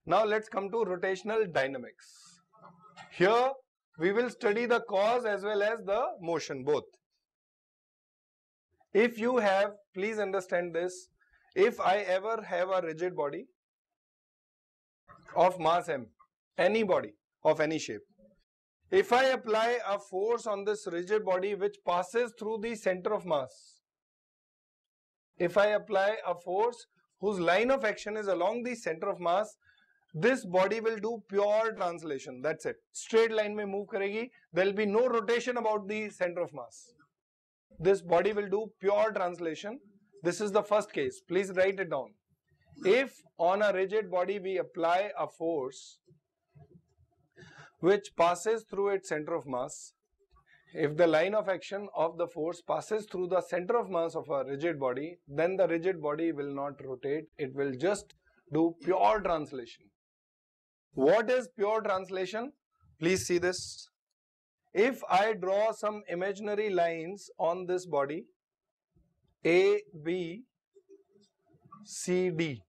Now let's come to rotational dynamics. Here we will study the cause as well as the motion, both. If you have, please understand this, if I ever have a rigid body of mass m, any body of any shape, if I apply a force on this rigid body which passes through the center of mass, if I apply a force whose line of action is along the center of mass, this body will do pure translation. That's it. Straight line mein move karegi. There will be no rotation about the center of mass. This body will do pure translation. This is the first case. Please write it down. If on a rigid body we apply a force which passes through its center of mass, if the line of action of the force passes through the center of mass of a rigid body, then the rigid body will not rotate. It will just do pure translation. What is pure translation? Please see this. If I draw some imaginary lines on this body, A, B, C, D.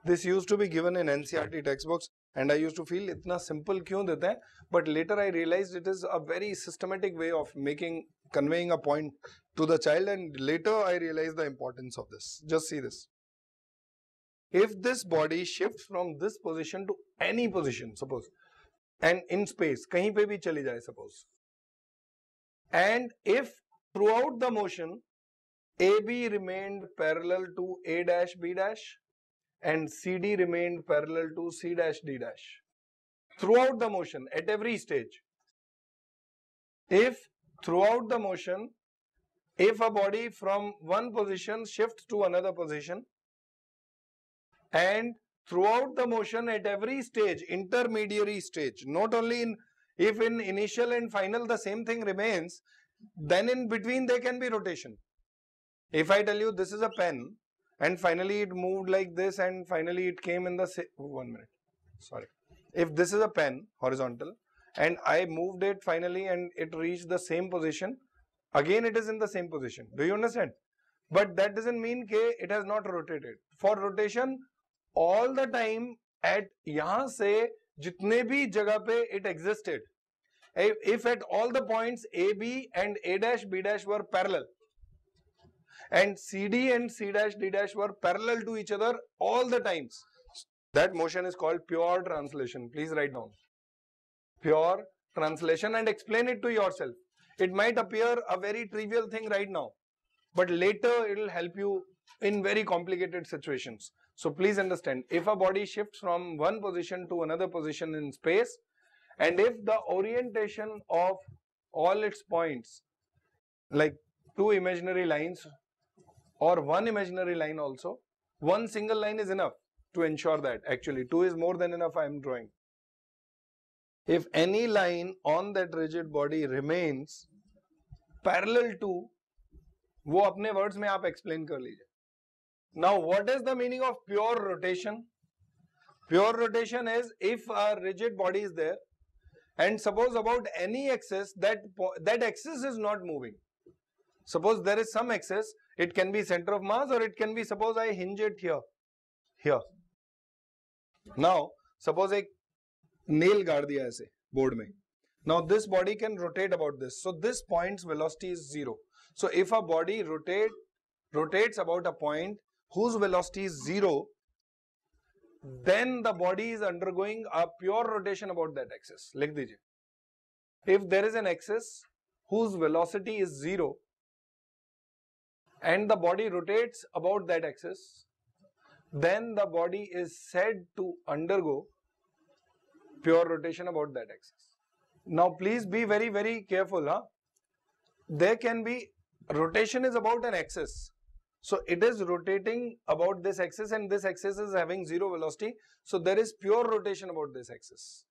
This used to be given in NCERT textbooks and I used to feel itna simple kyun dete hain? But later I realized it is a very systematic way of conveying a point to the child, and later I realized the importance of this. Just see this. If this body shifts from this position to any position, suppose, and in space, kahin pe bhi chali jaye, suppose, and if throughout the motion AB remained parallel to A dash B dash and CD remained parallel to C dash D dash, throughout the motion at every stage, if throughout the motion, if a body from one position shifts to another position, and throughout the motion at every stage, intermediary stage, not only if in initial and final the same thing remains, then in between there can be rotation. If I tell you this is a pen and finally it moved like this and finally it came in the same, 1 minute, sorry. If this is a pen, horizontal, and I moved it finally and it reached the same position, again it is in the same position. Do you understand? But that doesn't mean that it has not rotated. For rotation, all the time at yahan se jitne bhi jagah pe it existed, if at all the points AB and A dash B dash were parallel and CD and C dash D dash were parallel to each other all the times, that motion is called pure translation. Please write down. Pure translation, and explain it to yourself. It might appear a very trivial thing right now, but later it will help you in very complicated situations. So please understand, if a body shifts from one position to another position in space, and if the orientation of all its points, like two imaginary lines or one imaginary line also, one single line is enough to ensure that. Actually, two is more than enough I am drawing. If any line on that rigid body remains parallel to, वो अपने words में आप explain कर लीजिए. Now, what is the meaning of pure rotation? Pure rotation is if a rigid body is there and suppose about any axis that axis is not moving. Suppose there is some axis, it can be center of mass or it can be, suppose I hinge it here. Now, suppose a nail गाड़ दिया ऐसे board में. Now this body can rotate about this. So this point's velocity is 0. So if a body rotates about a point whose velocity is 0, then the body is undergoing a pure rotation about that axis. लिख दीजिए. If there is an axis whose velocity is 0 and the body rotates about that axis, then the body is said to undergo pure rotation about that axis. Now please be very, very careful. There can be, rotation is about an axis. So it is rotating about this axis and this axis is having 0 velocity. So there is pure rotation about this axis.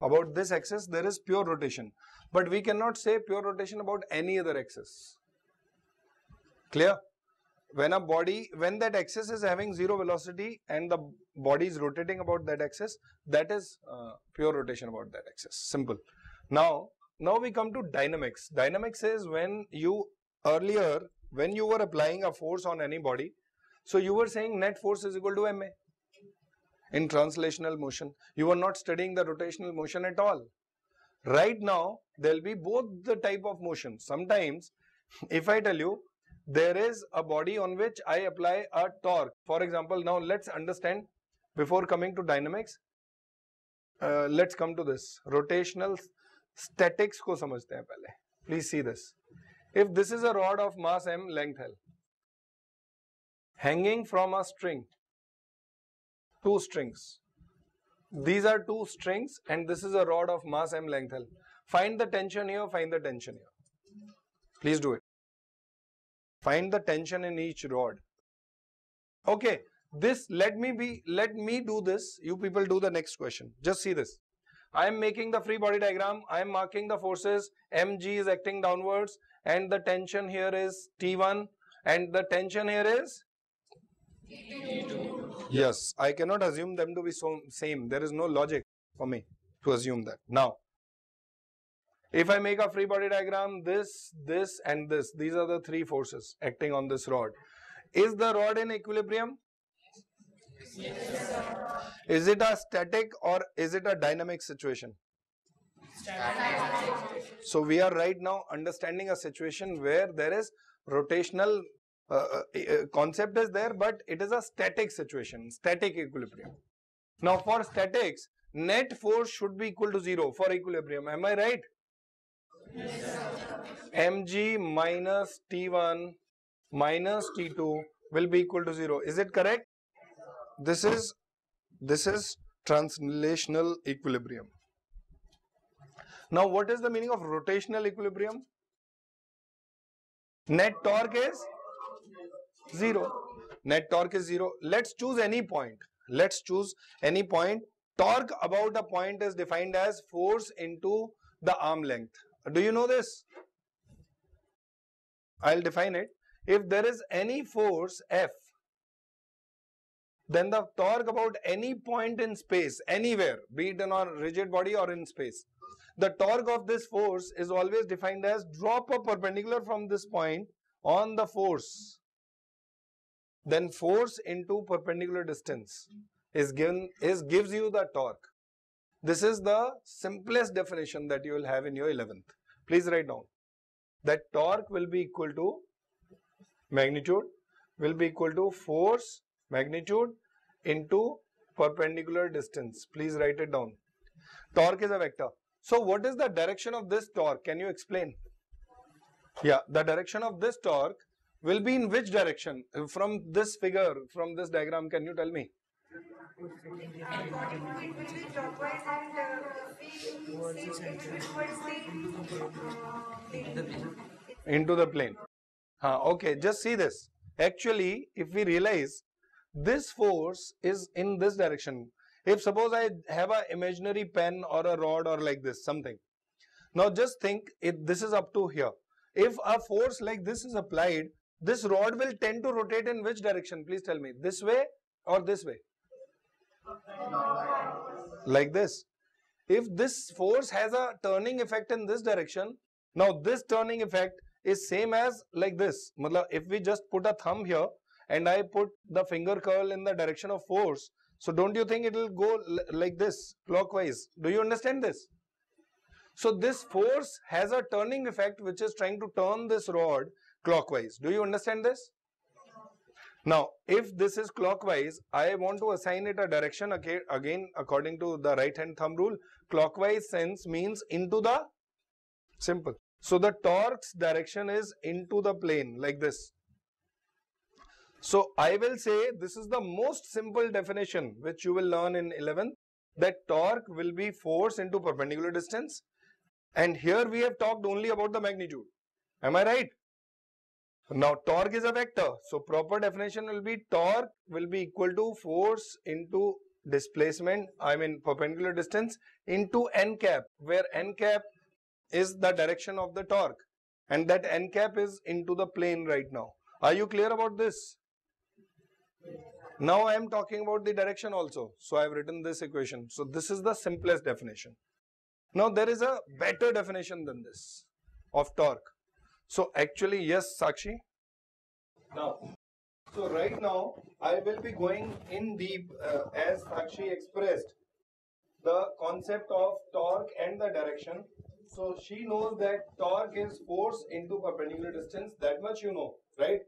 About this axis there is pure rotation. But we cannot say pure rotation about any other axis. Clear? When that axis is having 0 velocity and the body is rotating about that axis, that is pure rotation about that axis. Simple. Now we come to dynamics. Dynamics is when you were applying a force on any body, so you were saying net force is equal to ma. in translational motion. You are not studying the rotational motion at all. Right now, there will be both the type of motion. Sometimes, if I tell you, there is a body on which I apply a torque. For example, now let's understand, before coming to dynamics, let's come to this. Rotational statics को समझते हैं पहले. Please see this. If this is a rod of mass m, length L, hanging from a string, two strings. These are two strings and this is a rod of mass m, length L. Find the tension here, find the tension here. Please do it. Find the tension in each rod. Okay, this let me do this. You people do the next question. Just see this. I am making the free body diagram. I am marking the forces. Mg is acting downwards and the tension here is T1 and the tension here is T2. Yes, I cannot assume them to be same. There is no logic for me to assume that. Now, if I make a free body diagram, this and this, these are the three forces acting on this rod. Is the rod in equilibrium? Yes, sir. Is it a static or is it a dynamic situation? Static. So we are right now understanding a situation where there is rotational concept is there, but it is a static situation, static equilibrium. Now for statics, net force should be equal to 0 for equilibrium. Am I right? Yes, sir. Mg minus T1 minus T2 will be equal to 0. Is it correct? This is translational equilibrium. Now what is the meaning of rotational equilibrium? Net torque is 0. Net torque is 0. Let's choose any point. Let's choose any point. Torque about a point is defined as force into the arm length. Do you know this? I'll define it. If there is any force F, then the torque about any point in space, anywhere, be it in a rigid body or in space, the torque of this force is always defined as drop a perpendicular from this point on the force. Then force into perpendicular distance gives you the torque. This is the simplest definition that you will have in your 11th. Please write down that torque will be equal to magnitude, will be equal to force magnitude into perpendicular distance. Please write it down. Torque is a vector. So what is the direction of this torque? Can you explain? Yeah, the direction of this torque will be in which direction? From this figure, from this diagram, can you tell me? Into the plane. Okay, just see this. Actually, if we realize this force is in this direction. If suppose I have an imaginary pen or a rod or like this, something. Now just think, this is up to here. If a force like this is applied, this rod will tend to rotate in which direction? Please tell me. This way or this way? Like this. If this force has a turning effect in this direction, now this turning effect is same as like this. If we just put a thumb here and I put the finger curl in the direction of force, so don't you think it will go like this, clockwise? Do you understand this? So this force has a turning effect which is trying to turn this rod clockwise. Do you understand this? Now, if this is clockwise, I want to assign it a direction again according to the right hand thumb rule. Clockwise sense means into the simple. So the torque's direction is into the plane like this. So I will say this is the most simple definition which you will learn in 11th, that torque will be force into perpendicular distance. And here we have talked only about the magnitude. Am I right? Now torque is a vector. So proper definition will be torque will be equal to force into displacement, perpendicular distance, into n cap, where n cap is the direction of the torque. And that n cap is into the plane right now. Are you clear about this? Now I am talking about the direction also. So I have written this equation. So this is the simplest definition. Now there is a better definition than this of torque. So actually, yes, Sakshi. Now So right now, I will be going in deep as Sakshi expressed the concept of torque and the direction. So she knows that torque is force into perpendicular distance. That much you know, right?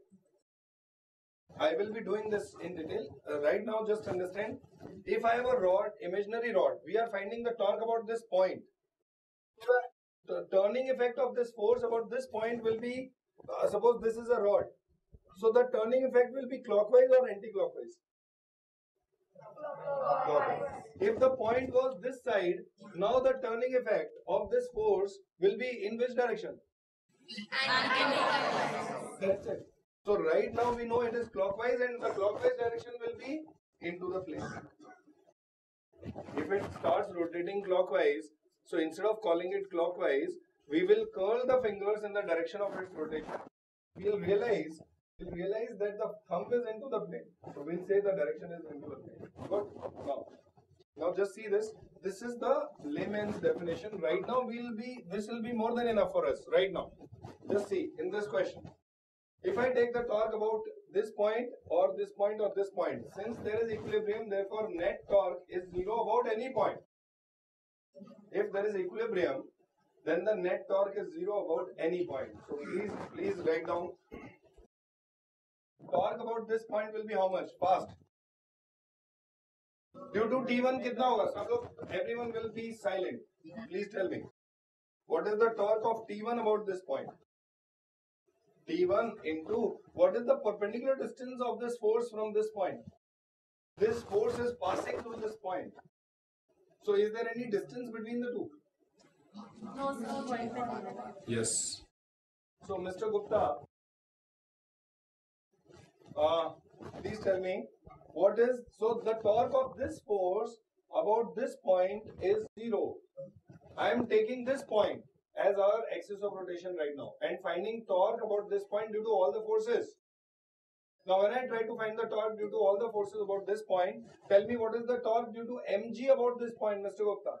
I will be doing this in detail. Right now, just understand. If I have a rod, imaginary rod, we are finding the torque about this point. The turning effect of this force about this point will be, suppose this is a rod. So the turning effect will be clockwise or anti-clockwise? Clockwise. If the point was this side, now the turning effect of this force will be in which direction? That's it. So right now we know it is clockwise and the clockwise direction will be into the plane. If it starts rotating clockwise, so instead of calling it clockwise, we will curl the fingers in the direction of its rotation. We'll realize that the thumb is into the plane. So we'll say the direction is into the plane. Good. Now just see this. This is the layman's definition. Right now this will be more than enough for us. Right now. Just see in this question. If I take the torque about this point or this point or this point, since there is equilibrium, therefore net torque is zero about any point. If there is equilibrium, then the net torque is zero about any point. So please write down. Torque about this point will be how much? Fast. Due to T1 कितना होगा? सब लोग, everyone will be silent. Please tell me. What is the torque of T1 about this point? T1 into what is the perpendicular distance of this force from this point? This force is passing through this point. So is there any distance between the two? No, sir. Yes. So Mr. Gupta, please tell me what is, so the torque of this force about this point is zero. I am taking this point as our axis of rotation right now and finding torque about this point due to all the forces. Now when I try to find the torque due to all the forces about this point, tell me what is the torque due to mg about this point, Mr. Gupta?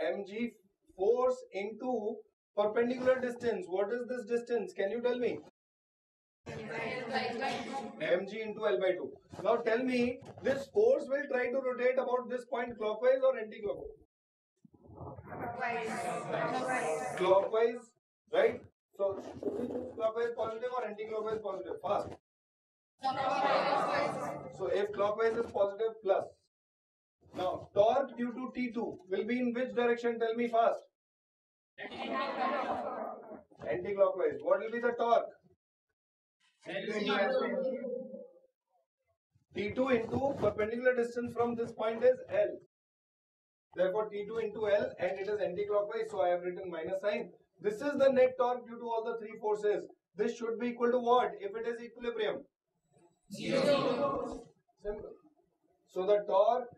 mg force into perpendicular distance. What is this distance? Can you tell me? mg into L by 2. Now tell me, this force will try to rotate about this point clockwise or anti-clockwise? Clockwise, right? So should we choose clockwise positive or anti-clockwise positive? Fast. So if clockwise is positive, plus. Now torque due to T2 will be in which direction? Tell me fast. Anti-clockwise. What will be the torque? T2 into perpendicular distance from this point is L. Therefore T2 into L, and it is anti-clockwise, so I have written minus sign. This is the net torque due to all the three forces. This should be equal to what if it is equilibrium? Zero. Simple. So the torque,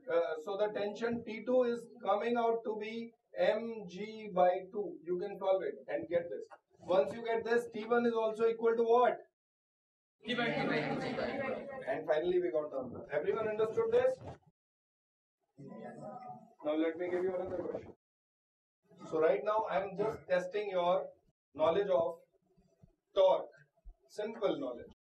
so the tension T2 is coming out to be mg by 2. You can solve it and get this. Once you get this, T1 is also equal to what? And finally we got the answer. Everyone understood this? Now let me give you another question. So right now I am just testing your knowledge of torque. Simple knowledge.